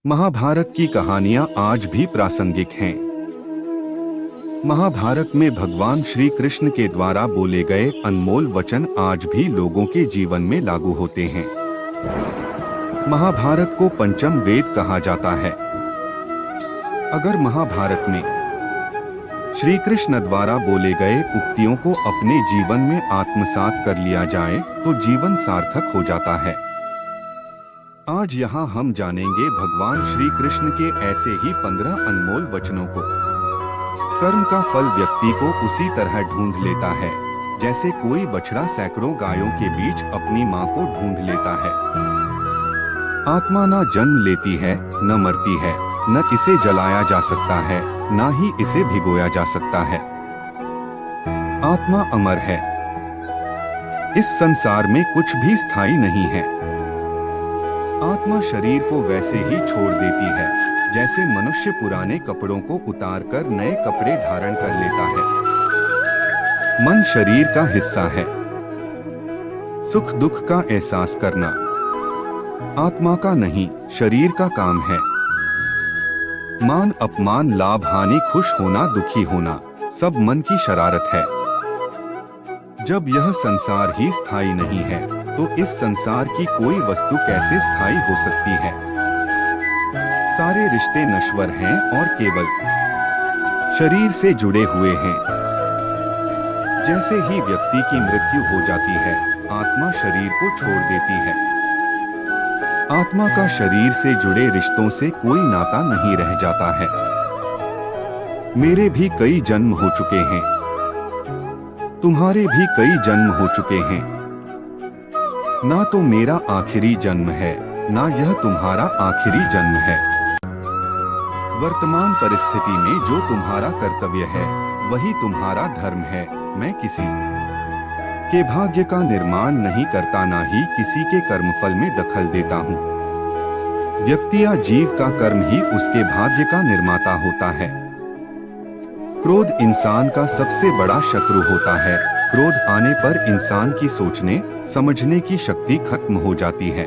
महाभारत की कहानियां आज भी प्रासंगिक हैं। महाभारत में भगवान श्री कृष्ण के द्वारा बोले गए अनमोल वचन आज भी लोगों के जीवन में लागू होते हैं। महाभारत को पंचम वेद कहा जाता है। अगर महाभारत में श्री कृष्ण द्वारा बोले गए उक्तियों को अपने जीवन में आत्मसात कर लिया जाए तो जीवन सार्थक हो जाता है। आज यहाँ हम जानेंगे भगवान श्री कृष्ण के ऐसे ही 15 अनमोल वचनों को। कर्म का फल व्यक्ति को उसी तरह ढूंढ लेता है जैसे कोई बछड़ा सैकड़ों गायों के बीच अपनी मां को ढूंढ लेता है। आत्मा न जन्म लेती है, न मरती है, न इसे जलाया जा सकता है, न ही इसे भिगोया जा सकता है। आत्मा अमर है। इस संसार में कुछ भी स्थायी नहीं है। आत्मा शरीर को वैसे ही छोड़ देती है जैसे मनुष्य पुराने कपड़ों को उतारकर नए कपड़े धारण कर लेता है। मन शरीर का हिस्सा है। सुख दुख का एहसास करना आत्मा का नहीं, शरीर का काम है। मान अपमान, लाभ हानि, खुश होना, दुखी होना, सब मन की शरारत है। जब यह संसार ही स्थायी नहीं है तो इस संसार की कोई वस्तु कैसे स्थायी हो सकती है। सारे रिश्ते नश्वर हैं और केवल शरीर से जुड़े हुए हैं। जैसे ही व्यक्ति की मृत्यु हो जाती है, आत्मा शरीर को छोड़ देती है। आत्मा का शरीर से जुड़े रिश्तों से कोई नाता नहीं रह जाता है। मेरे भी कई जन्म हो चुके हैं, तुम्हारे भी कई जन्म हो चुके हैं। ना तो मेरा आखिरी जन्म है, ना यह तुम्हारा आखिरी जन्म है। वर्तमान परिस्थिति में जो तुम्हारा कर्तव्य है वही तुम्हारा धर्म है। मैं किसी के भाग्य का निर्माण नहीं करता, ना ही किसी के कर्मफल में दखल देता हूँ। व्यक्ति या जीव का कर्म ही उसके भाग्य का निर्माता होता है। क्रोध इंसान का सबसे बड़ा शत्रु होता है। क्रोध आने पर इंसान की सोचने समझने की शक्ति खत्म हो जाती है।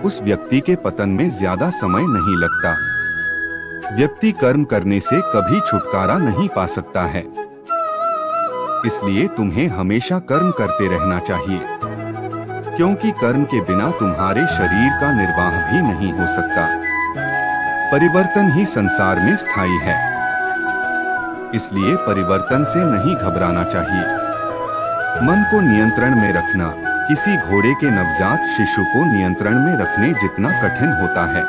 उस व्यक्ति के पतन में ज्यादा समय नहीं लगता। व्यक्ति कर्म करने से कभी छुटकारा नहीं पा सकता है। इसलिए तुम्हें हमेशा कर्म करते रहना चाहिए, क्योंकि कर्म के बिना तुम्हारे शरीर का निर्वाह भी नहीं हो सकता। परिवर्तन ही संसार में स्थायी है, इसलिए परिवर्तन से नहीं घबराना चाहिए। मन को नियंत्रण में रखना किसी घोड़े के नवजात शिशु को नियंत्रण में रखने जितना कठिन होता है।